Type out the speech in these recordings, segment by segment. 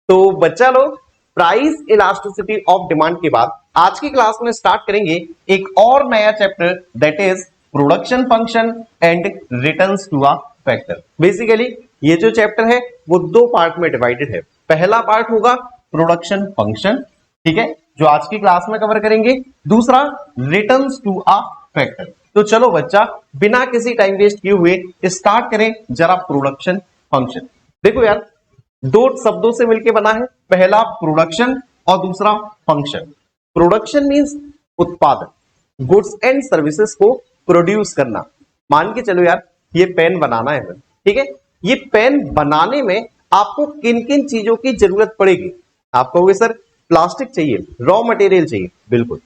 तो बच्चा लोग, प्राइस इलास्टिसिटी ऑफ डिमांड के बाद आज की क्लास में स्टार्ट करेंगे एक और नया chapter, that is production function and returns to a factor. Basically ये जो चैप्टर है वो दो पार्ट में डिवाइडेड है। पहला पार्ट होगा प्रोडक्शन फंक्शन, ठीक है, जो आज की क्लास में कवर करेंगे। दूसरा रिटर्न्स टू अ फैक्टर। तो चलो बच्चा, बिना किसी टाइम वेस्ट किए हुए स्टार्ट करें जरा प्रोडक्शन फंक्शन। देखो यार, दो शब्दों से मिलकर बना है, पहला प्रोडक्शन और दूसरा फंक्शन। प्रोडक्शन मींस उत्पादन, गुड्स एंड सर्विसेज को प्रोड्यूस करना। मान के चलो यार, ये पेन बनाना है, ठीक है, ये पेन बनाने में आपको किन किन चीजों की जरूरत पड़ेगी? आप कहोगे सर प्लास्टिक चाहिए, रॉ मटेरियल चाहिए, बिल्कुल।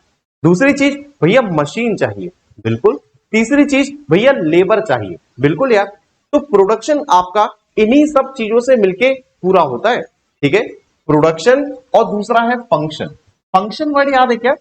दूसरी चीज भैया मशीन चाहिए, बिल्कुल। तीसरी चीज भैया लेबर चाहिए, बिल्कुल यार। तो प्रोडक्शन आपका इन्हीं सब चीजों से मिलके पूरा होता है, ठीक है, प्रोडक्शन। और दूसरा है फंक्शन। फंक्शन वर्ड याद है क्या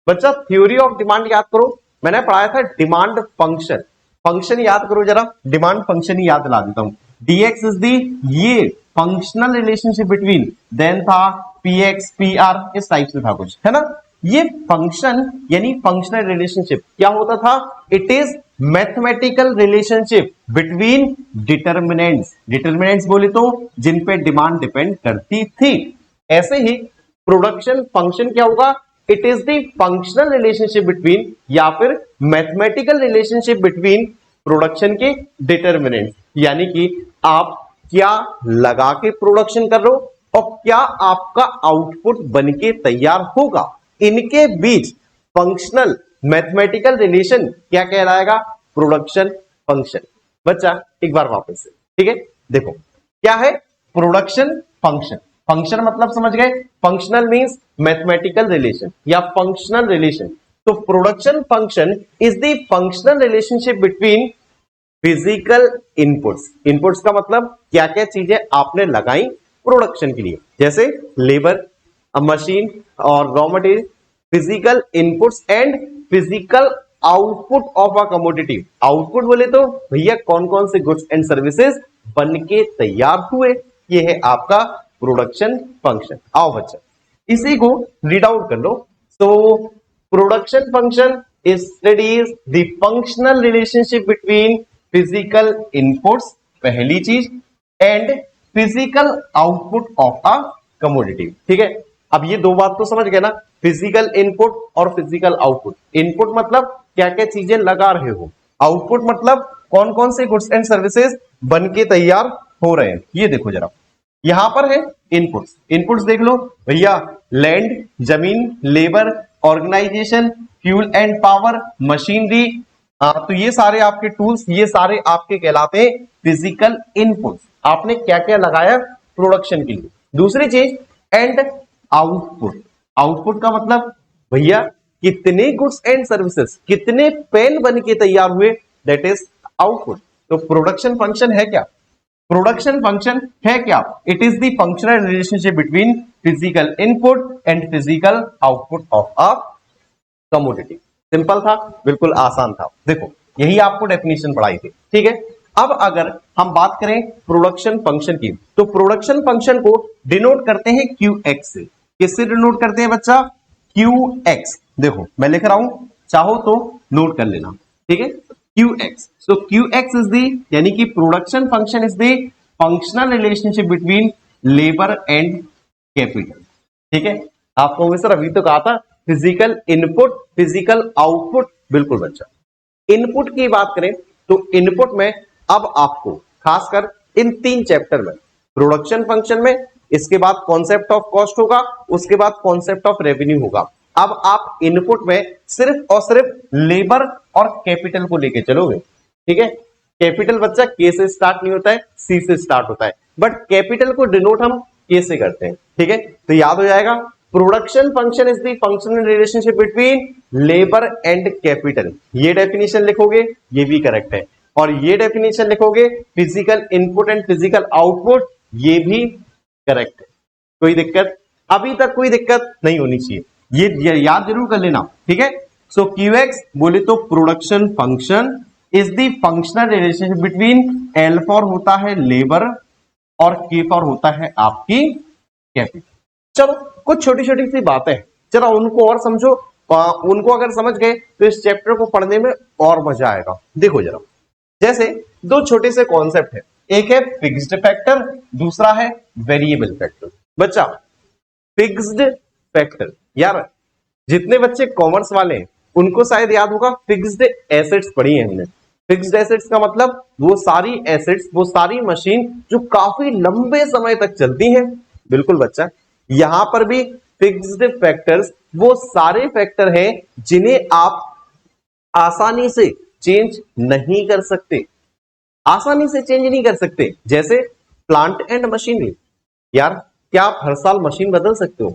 बच्चा? थ्योरी ऑफ डिमांड याद करो, मैंने पढ़ाया था डिमांड फंक्शन। फंक्शन याद करो जरा, डिमांड फंक्शन ही याद दिला देता हूं। डीएक्स इज दी ये फंक्शनल रिलेशनशिप बिटवीन, देन था पीएक्स पीआर, इस टाइप से था कुछ, है ना। ये फंक्शन यानी फंक्शनल रिलेशनशिप क्या होता था? It is mathematical relationship between determinants. Determinants बोले तो जिन पे डिमांड डिपेंड करती थी। ऐसे ही प्रोडक्शन फंक्शन क्या होगा? It is the functional relationship between, या फिर मैथमेटिकल रिलेशनशिप बिटवीन प्रोडक्शन के डिटर्मिनेंट, यानी कि आप क्या लगा के प्रोडक्शन कर रहे हो और क्या आपका आउटपुट बनके तैयार होगा, इनके बीच फंक्शनल मैथमेटिकल रिलेशन क्या कहलाएगा? Production function. बच्चा एक बार वापस से, ठीक है, देखो क्या है प्रोडक्शन फंक्शन। फंक्शन मतलब समझ गए, फंक्शनल मींस मैथमेटिकल रिलेशन या फंक्शनल रिलेशन। तो production function is the functional relationship between physical inputs. Inputs का मतलब क्या क्या चीजें आपने लगाई प्रोडक्शन के लिए, जैसे लेबर, मशीन और raw material. Physical inputs and physical output of a commodity. Output बोले तो भैया कौन कौन से गुड्स एंड सर्विसेज बन के तैयार हुए, ये है आपका प्रोडक्शन फंक्शन। आओ बच्चा इसी को रीड आउट कर लो। So production function studies the functional relationship between physical inputs, पहली चीज, and physical output of a commodity, ठीक है। अब ये दो बात तो समझ गए ना, फिजिकल इनपुट और फिजिकल आउटपुट। इनपुट मतलब क्या क्या चीजें लगा रहे हो, आउटपुट मतलब कौन कौन से गुड्स एंड सर्विसेज बन के तैयार हो रहे हैं। ये देखो जरा, यहां पर है इनपुट्स। इनपुट्स देख लो भैया, लैंड जमीन, labour, organisation, fuel and power, machinery. तो ये सारे आपके टूल्स, ये सारे आपके कहलाते हैं फिजिकल इनपुट्स। आपने क्या क्या लगाया प्रोडक्शन के लिए। दूसरी चीज एंड आउटपुट। आउटपुट का मतलब भैया कितने गुड्स एंड सर्विसेज, कितने पेन बन के तैयार हुए, दैट इज आउटपुट। तो प्रोडक्शन फंक्शन है क्या? प्रोडक्शन फंक्शन है क्या? It is the functional relationship between physical input and physical output of a commodity. Simple था, बिल्कुल आसान था। देखो यही आपको डेफिनेशन पढ़ाई थी, ठीक है। अब अगर हम बात करें प्रोडक्शन फंक्शन की, तो प्रोडक्शन फंक्शन को डिनोट करते हैं QX से। किससे डिनोट करते हैं बच्चा? QX। देखो मैं लिख रहा हूं, चाहो तो नोट कर लेना, ठीक है। QX, so QX is the, यानी कि production function is the functional relationship between labour and capital, ठीक है। आपको सर अभी तो कहा था फिजिकल इनपुट फिजिकल आउटपुट, बिल्कुल बच्चा। इनपुट की बात करें तो इनपुट में अब आपको खासकर इन तीन चैप्टर में, प्रोडक्शन फंक्शन में, इसके बाद कॉन्सेप्ट ऑफ कॉस्ट होगा, उसके बाद कॉन्सेप्ट ऑफ रेवेन्यू होगा। अब आप इनपुट में सिर्फ और सिर्फ लेबर और कैपिटल को लेके चलोगे, ठीक है। कैपिटल बच्चा के से स्टार्ट नहीं होता है, सी से स्टार्ट होता है, बट कैपिटल को डिनोट हम के से करते हैं, ठीक है। तो याद हो जाएगा, production function is the functional relationship between labour and capital. ये डेफिनेशन लिखोगे, ये भी करेक्ट है। और ये डेफिनेशन लिखोगे physical input and physical output, ये भी करेक्ट है। कोई दिक्कत? अभी तक कोई दिक्कत नहीं होनी चाहिए, ये याद जरूर कर लेना, ठीक है। सो QX बोले तो production function is the functional relationship between L for होता है लेबर और K फॉर होता है आपकी कैपिटल। चलो कुछ छोटी छोटी सी बातें हैं, चलो उनको और समझो। उनको अगर समझ गए तो इस चैप्टर को पढ़ने में और मजा आएगा। देखो जरा, जैसे दो छोटे से कॉन्सेप्ट है, एक है फिक्स्ड फैक्टर, दूसरा है वेरिएबल फैक्टर। बच्चा फिक्स्ड फैक्टर, यार जितने बच्चे कॉमर्स वाले हैं उनको शायद याद होगा, फिक्स्ड एसेट्स पढ़ी है हमने। फिक्स्ड एसेट्स का मतलब वो सारी एसेट्स, वो सारी मशीन जो काफी लंबे समय तक चलती हैं। बिल्कुल बच्चा, यहां पर भी फिक्स्ड फैक्टर्स वो सारे फैक्टर हैं जिन्हें आप आसानी से चेंज नहीं कर सकते, आसानी से चेंज नहीं कर सकते। जैसे प्लांट एंड मशीनरी, यार क्या आप हर साल मशीन बदल सकते हो?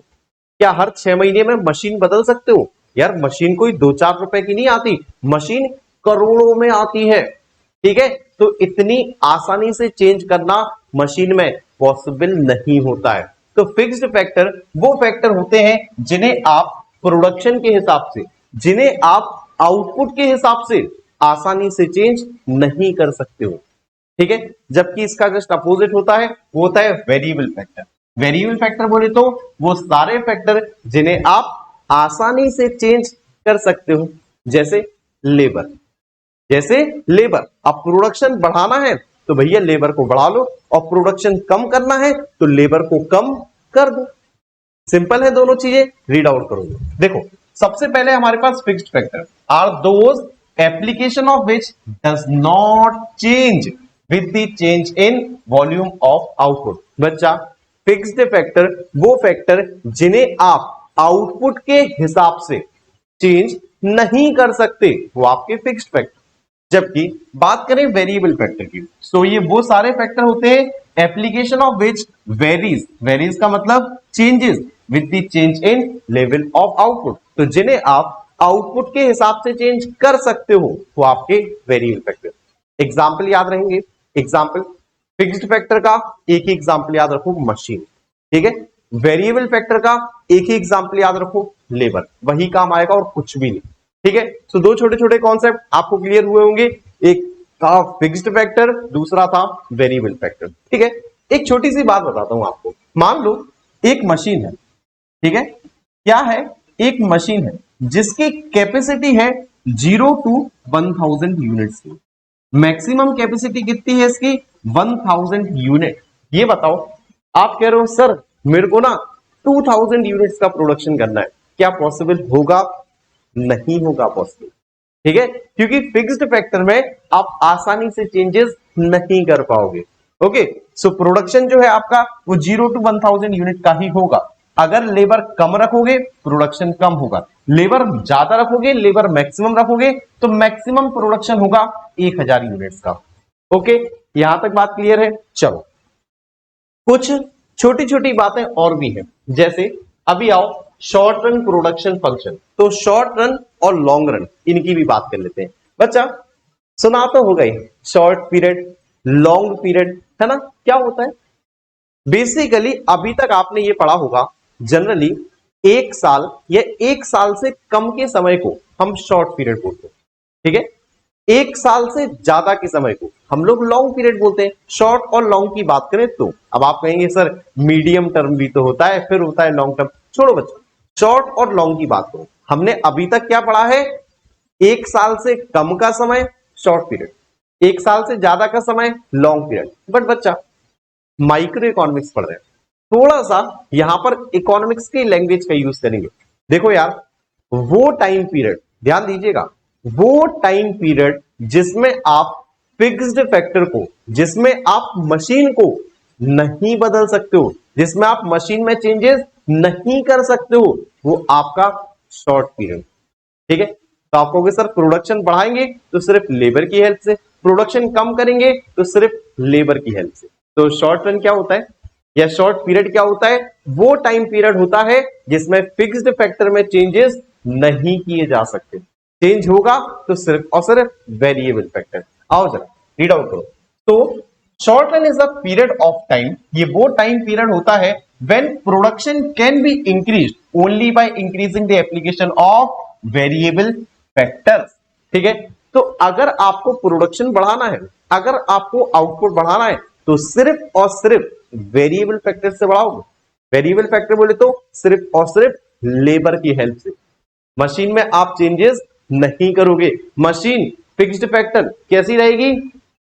क्या हर 6 महीने में मशीन बदल सकते हो? यार मशीन कोई 2-4 रुपए की नहीं आती, मशीन करोड़ों में आती है। ठीक है, तो इतनी आसानी से चेंज करना मशीन में पॉसिबल नहीं होता है। तो फिक्स्ड फैक्टर वो फैक्टर होते हैं जिन्हें आप प्रोडक्शन के हिसाब से, जिन्हें आप आउटपुट के हिसाब से आसानी से चेंज नहीं कर सकते हो। ठीक है, जबकि इसका जस्ट अपोजिट होता है, वो होता है वेरिएबल फैक्टर। वेरिएबल फैक्टर बोले तो वो सारे फैक्टर जिन्हें आप आसानी से चेंज कर सकते हो। जैसे लेबर, जैसे लेबर, अब प्रोडक्शन बढ़ाना है तो भैया लेबर को बढ़ा लो, और प्रोडक्शन कम करना है तो लेबर को कम कर दो। सिंपल है दोनों चीजें, रीड आउट करोगे। देखो सबसे पहले हमारे पास fixed factor are those application of which does not change with the change in volume of output. बच्चा फिक्स्ड फैक्टर वो फैक्टर जिन्हें आप आउटपुट के हिसाब से चेंज नहीं कर सकते, वो आपके फिक्स्ड फैक्टर। जबकि बात करें वेरिएबल फैक्टर की, तो ये वो सारे फैक्टर होते हैं application of which varies, varies का मतलब changes with the change in level of output, तो जिन्हें आप आउटपुट के हिसाब से चेंज कर सकते हो वो आपके वेरिएबल फैक्टर। एग्जाम्पल याद रहेंगे, एग्जाम्पल फिक्स्ड फैक्टर का एक ही एग्जाम्पल याद रखो, मशीन। ठीक है, वेरिएबल फैक्टर का एक ही एग्जाम्पल याद रखो, लेबर। वही काम आएगा और कुछ भी नहीं। ठीक है, तो दो छोटे छोटे कॉन्सेप्ट आपको क्लियर हुए होंगे, एक था फिक्स्ड फैक्टर, दूसरा था वेरिएबल फैक्टर। ठीक है, एक छोटी सी बात बताता हूं आपको। मान लो एक मशीन है, ठीक है, क्या है, एक मशीन है जिसकी कैपेसिटी है 0 to 1000 यूनिट्स की। मैक्सिमम कैपेसिटी कितनी है इसकी? 1000 यूनिट। ये बताओ, आप कह रहे हो सर मेरे को ना 2000 यूनिट्स का प्रोडक्शन करना है, क्या पॉसिबल होगा? नहीं होगा पॉसिबल। ठीक है, क्योंकि फिक्स्ड फैक्टर में आप आसानी से चेंजेस नहीं कर पाओगे। ओके, सो प्रोडक्शन जो है आपका वो 0 to 1000 यूनिट का ही होगा। अगर लेबर कम रखोगे प्रोडक्शन कम होगा, लेबर ज्यादा रखोगे, लेबर मैक्सिमम रखोगे तो मैक्सिमम प्रोडक्शन होगा 1000 यूनिट्स का। ओके, यहां तक बात क्लियर है। चलो कुछ छोटी छोटी बातें और भी हैं, जैसे अभी आओ शॉर्ट रन प्रोडक्शन फंक्शन। तो शॉर्ट रन और लॉन्ग रन इनकी भी बात कर लेते हैं। बच्चा सुना तो हो गई, शॉर्ट पीरियड लॉन्ग पीरियड, है ना? क्या होता है बेसिकली, अभी तक आपने ये पढ़ा होगा, जनरली एक साल या एक साल से कम के समय को हम शॉर्ट पीरियड बोलते हैं। ठीक है, एक साल से ज्यादा के समय को हम लोग लॉन्ग पीरियड बोलते हैं। शॉर्ट और लॉन्ग की बात करें तो अब आप कहेंगे सर मीडियम टर्म भी तो होता है, फिर होता है लॉन्ग टर्म। छोड़ो बच्चों, शॉर्ट और लॉन्ग की बात करो। हमने अभी तक क्या पढ़ा है? एक साल से कम का समय शॉर्ट पीरियड, एक साल से ज्यादा का समय लॉन्ग पीरियड। बट बच्चा माइक्रो इकोनॉमिक्स पढ़ रहे हैं, थोड़ा सा यहां पर इकोनॉमिक्स की लैंग्वेज का यूज करेंगे। देखो यार, वो टाइम पीरियड, ध्यान दीजिएगा, वो टाइम पीरियड जिसमें आप फिक्स्ड फैक्टर को, जिसमें आप मशीन को नहीं बदल सकते हो, जिसमें आप मशीन में चेंजेस नहीं कर सकते हो, वो आपका शॉर्ट पीरियड। ठीक है, तो आप कहोगे सर प्रोडक्शन बढ़ाएंगे तो सिर्फ लेबर की हेल्प से, प्रोडक्शन कम करेंगे तो सिर्फ लेबर की हेल्प से। तो शॉर्ट रन क्या होता है या शॉर्ट पीरियड क्या होता है? वो टाइम पीरियड होता है जिसमें फिक्स्ड फैक्टर में चेंजेस नहीं किए जा सकते, चेंज होगा तो सिर्फ और सिर्फ वेरिएबल फैक्टर। आओ जरा रीड आउट करो। तो short run is a period of time, ये वो टाइम पीरियड होता है when production can be increase only by increasing the application of variable factors. ठीक है, तो अगर आपको प्रोडक्शन बढ़ाना है, अगर आपको आउटपुट बढ़ाना है तो सिर्फ और सिर्फ वेरिएबल फैक्टर से बढ़ाओगे। वेरिएबल फैक्टर बोले तो सिर्फ और सिर्फ लेबर की हेल्प से। मशीन में आप चेंजेस नहीं करोगे। मशीन फिक्स्ड फैक्टर कैसी रहेगी?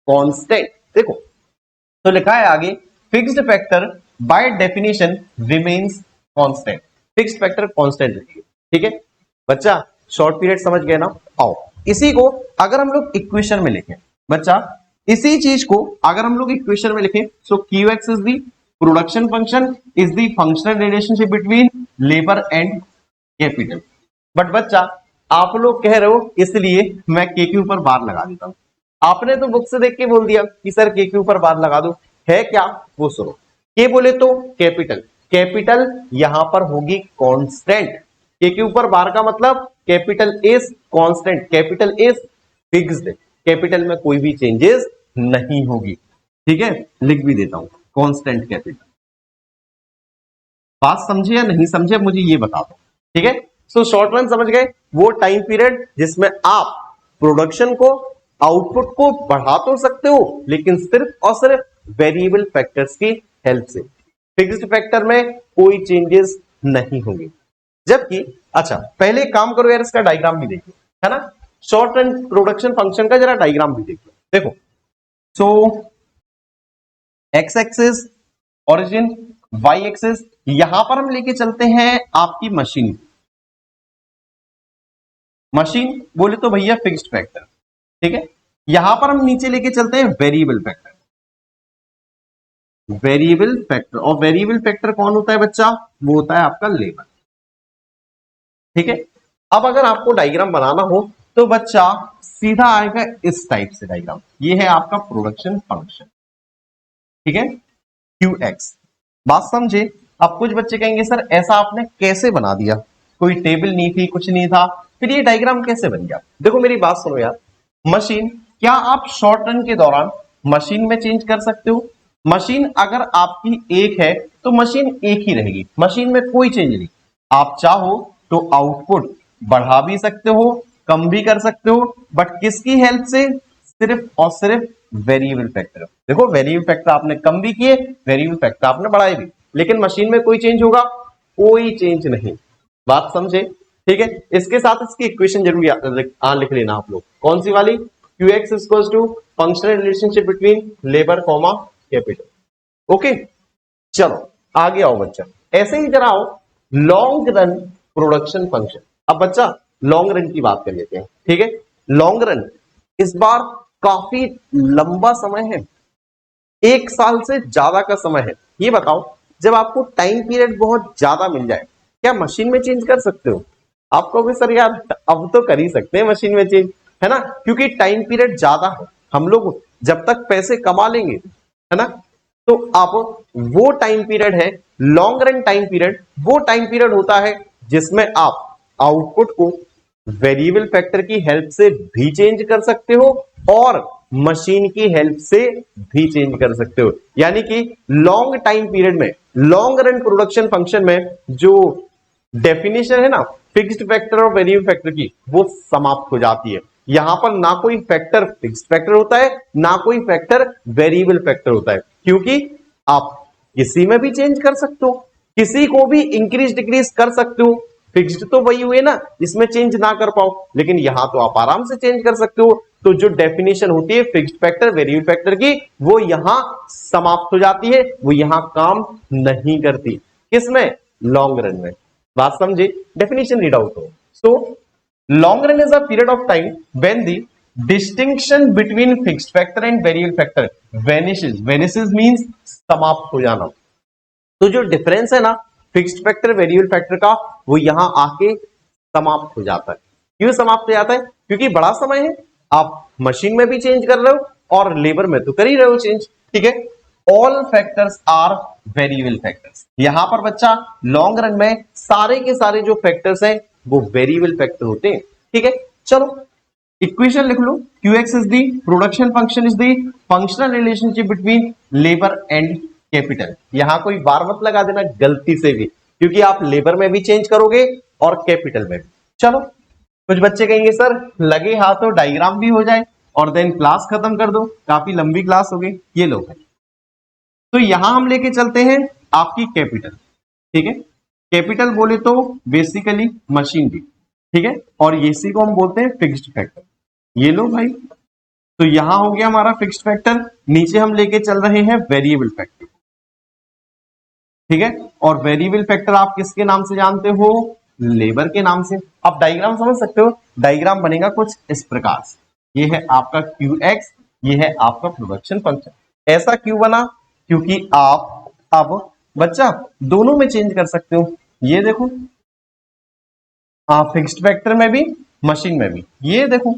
कांस्टेंट। देखो तो लिखा है आगे, fixed factor by definition remains constant. Fixed factor constant रहेगी। ठीक है बच्चा, शॉर्ट पीरियड समझ गए ना? आओ इसी को अगर हम लोग इक्वेशन में लिखें बच्चा, इसी चीज को अगर हम लोग इक्वेशन में लिखें, so Q X is the production function is the functional relationship between labour and capital. But बच्चा आप लोग कह रहे हो इसलिए मैं के के ऊपर बार लगा देता हूं। आपने तो बुक से देख के बोल दिया कि सर के के ऊपर बार लगा दो, है क्या वो सुनो। के बोले तो कैपिटल, कैपिटल यहां पर होगी कांस्टेंट। के ऊपर बार का मतलब capital is constant, capital is fixed, capital में कोई भी चेंजेस नहीं होगी। ठीक है लिख भी देता हूं कांस्टेंट कैपिटल। बात समझे या नहीं समझे मुझे ये बता दो। ठीक है सो शॉर्ट रन समझ गए, वो टाइम पीरियड जिसमें आप प्रोडक्शन को आउटपुट को बढ़ा तो सकते हो लेकिन सिर्फ और सिर्फ वेरिएबल फैक्टर्स की हेल्प से। फिक्स्ड फैक्टर में कोई चेंजेस नहीं होंगे। जबकि अच्छा पहले काम करो यार, इसका डायग्राम भी देखो, है ना? शॉर्ट रन प्रोडक्शन फंक्शन का जरा डायग्राम भी देखो। देखो so X axis origin, Y axis, यहां पर हम लेके चलते हैं आपकी मशीन। मशीन बोले तो भैया फिक्स्ड फैक्टर। ठीक है यहां पर हम नीचे लेके चलते हैं वेरिएबल फैक्टर। वेरिएबल फैक्टर, और वेरिएबल फैक्टर कौन होता है बच्चा? वो होता है आपका लेबर। ठीक है अब अगर आपको डायग्राम बनाना हो तो बच्चा सीधा आएगा इस टाइप से डायग्राम। ये है आपका प्रोडक्शन फंक्शन। ठीक है क्यू एक्स। बात समझे? अब कुछ बच्चे कहेंगे सर ऐसा आपने कैसे बना दिया, कोई टेबल नहीं थी कुछ नहीं था, फिर ये डायग्राम कैसे बन गया? देखो मेरी बात सुनो यार, मशीन क्या आप शॉर्ट रन के दौरान मशीन में चेंज कर सकते हो? मशीन अगर आपकी एक है तो मशीन एक ही रहेगी, मशीन में कोई चेंज नहीं। आप चाहो तो आउटपुट बढ़ा भी सकते हो कम भी कर सकते हो, बट किसकी हेल्प से? सिर्फ और सिर्फ वेरिएबल फैक्टर। देखो वेरिएबल फैक्टर आपने कम भी किए, वेरिएबल फैक्टर आपने बढ़ाए भी, लेकिन मशीन में कोई चेंज होगा? कोई चेंज नहीं। बात समझे? ठीक है इसके साथ इसकी इक्वेशन जरूर लिख लेना आप लोग। कौन सी वाली? Q X equals to functional relationship between labour comma capital. Okay चलो आगे आओ बच्चा, ऐसे ही जरा आओ लॉन्ग रन प्रोडक्शन फंक्शन। अब बच्चा लॉन्ग रन की बात कर लेते हैं। ठीक है लॉन्ग रन इस बार काफी लंबा समय है, एक साल से ज्यादा का समय है। ये बताओ जब आपको टाइम पीरियड बहुत ज्यादा मिल जाए क्या मशीन में चेंज कर सकते हो? आपको भी सर यार अब तो कर ही सकते हैं मशीन में चेंज, है ना? क्योंकि टाइम पीरियड ज्यादा है, हम लोग जब तक पैसे कमा लेंगे, है ना, तो आप वो टाइम पीरियड है लॉन्ग रन टाइम पीरियड, वो टाइम पीरियड होता है जिसमें आप आउटपुट को वेरिएबल फैक्टर की हेल्प से भी चेंज कर सकते हो और मशीन की हेल्प से भी चेंज कर सकते हो। यानी कि लॉन्ग टाइम पीरियड में लॉन्ग रन प्रोडक्शन फंक्शन में जो डेफिनेशन है ना फिक्स्ड फैक्टर और वेरिएबल फैक्टर की, वो समाप्त हो जाती है। यहां पर ना कोई फैक्टर फिक्स्ड फैक्टर होता है ना कोई फैक्टर वेरिएबल फैक्टर होता है, क्योंकि आप किसी में भी चेंज कर सकते हो, किसी को भी इंक्रीज डिक्रीज कर सकते हो। फिक्स्ड तो वही हुए ना जिसमें चेंज ना कर पाओ, लेकिन यहां तो आप आराम से चेंज कर सकते हो। तो जो डेफिनेशन होती है फिक्स्ड फैक्टर वेरिएबल फैक्टर की, वो यहां समाप्त हो जाती है, वो यहां काम नहीं करती। किसमें? लॉन्ग रन में। बात समझे? डेफिनेशन रीड आउट हो। So long run is a period of time when the distinction between fixed factor and variable factor vanishes. Vanishes means समाप्त हो जाना। तो जो डिफरेंस है ना फिक्स्ड फैक्टर वेरिएबल फैक्टर का, वो यहां आके समाप्त हो जाता है। क्यों समाप्त हो जाता है? क्योंकि बड़ा समय है, आप मशीन में भी चेंज कर रहे हो और लेबर में तो कर ही रहे हो चेंज। ठीक है all factors are variable factors. यहां पर बच्चा लॉन्ग रन में सारे के सारे जो फैक्टर्स हैं वो वेरिएबल फैक्टर होते हैं। ठीक है चलो इक्वेशन लिख लो, Q X is the production function is the functional relationship between labour and capital. यहां कोई बार मत लगा देना गलती से भी, क्योंकि आप लेबर में भी चेंज करोगे और कैपिटल में भी। चलो कुछ बच्चे कहेंगे सर लगे हाथों डायग्राम भी हो जाए और देन क्लास खत्म कर दो, काफी लंबी क्लास हो गई। ये लो भाई, तो यहां हम लेके चलते हैं आपकी कैपिटल। ठीक है। कैपिटल बोले तो बेसिकली मशीनरी, ठीक है, और इसी को हम बोलते हैं फिक्स्ड फैक्टर। ये लो भाई, तो यहां हो गया हमारा फिक्स्ड फैक्टर, नीचे हम लेके चल रहे हैं वेरिएबल फैक्टर, ठीक है। और वेरिएबल फैक्टर आप किसके नाम से जानते हो? लेबर के नाम से। आप डायग्राम समझ सकते हो, डायग्राम बनेगा कुछ इस प्रकार से। ये है आपका QX, ये है आपका प्रोडक्शन फंक्शन। ऐसा क्यों बना? क्योंकि आप अब बच्चा दोनों में चेंज कर सकते हो। ये देखो, फिक्स्ड फैक्टर में भी, मशीन में भी। ये देखो,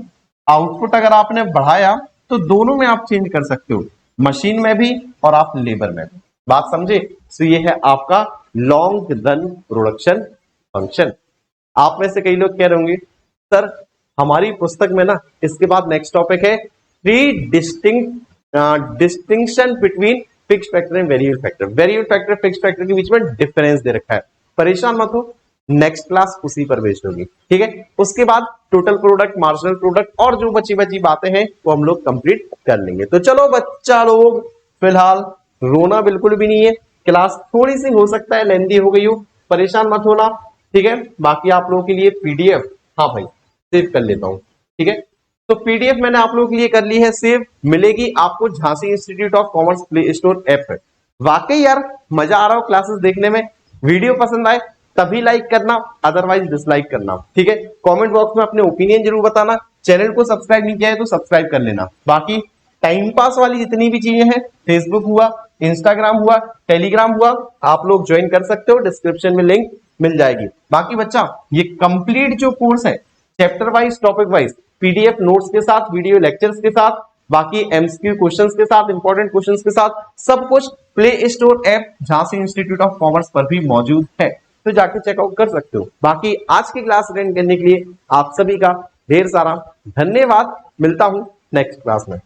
आउटपुट अगर आपने बढ़ाया तो दोनों में आप चेंज कर सकते हो, मशीन में भी और आप लेबर में भी। बात समझे? तो ये है आपका लॉन्ग रन प्रोडक्शन फंक्शन। आप में से कई लोग कह रहे होंगे सर हमारी पुस्तक में ना इसके बाद नेक्स्ट टॉपिक है three distinction between fixed factor and variable factor. Variable factor fixed factor के बीच में डिफरेंस दे रखा है। परेशान मत हो, नेक्स्ट क्लास उसी पर बेस्ड होगी, ठीक है। उसके बाद टोटल प्रोडक्ट, मार्जिनल प्रोडक्ट और जो बची बची बातें हैं वो हम लोग कंप्लीट कर लेंगे। तो चलो बच्चा लोग, फिलहाल रोना बिल्कुल भी नहीं है, क्लास थोड़ी सी हो सकता है लेंदी हो गई हो, परेशान मत होना, ठीक है। बाकी आप लोगों के लिए पीडीएफ, हाँ भाई सेव कर लेता हूं, ठीक है। तो पीडीएफ मैंने आप लोगों के लिए कर ली है सेव, मिलेगी आपको Jhansi institute of commerce play store app पर। वाकई यार मजा आ रहा हो क्लासेस देखने में। वीडियो पसंद आए तभी लाइक करना, अदरवाइज डिसलाइक करना, ठीक है। कमेंट बॉक्स में अपने ओपिनियन जरूर बताना। चैनल को सब्सक्राइब नहीं किया है तो सब्सक्राइब कर लेना। बाकी टाइम पास वाली जितनी भी चीजें हैं, फेसबुक हुआ, इंस्टाग्राम हुआ, टेलीग्राम हुआ, आप लोग ज्वाइन कर सकते हो, डिस्क्रिप्शन में लिंक मिल जाएगी। बाकी बच्चा ये कंप्लीट जो कोर्स है chapter wise, topic wise, PDF notes के साथ, वीडियो लेक्चर्स के साथ, बाकी एमसीक्यू क्वेश्चंस के साथ, इंपॉर्टेंट क्वेश्चंस के साथ, सब कुछ play store app Jhansi institute of commerce पर भी मौजूद है, तो जाके चेकआउट कर सकते हो। बाकी आज की क्लास अटेंड करने के लिए आप सभी का ढेर सारा धन्यवाद। मिलता हूं नेक्स्ट क्लास में।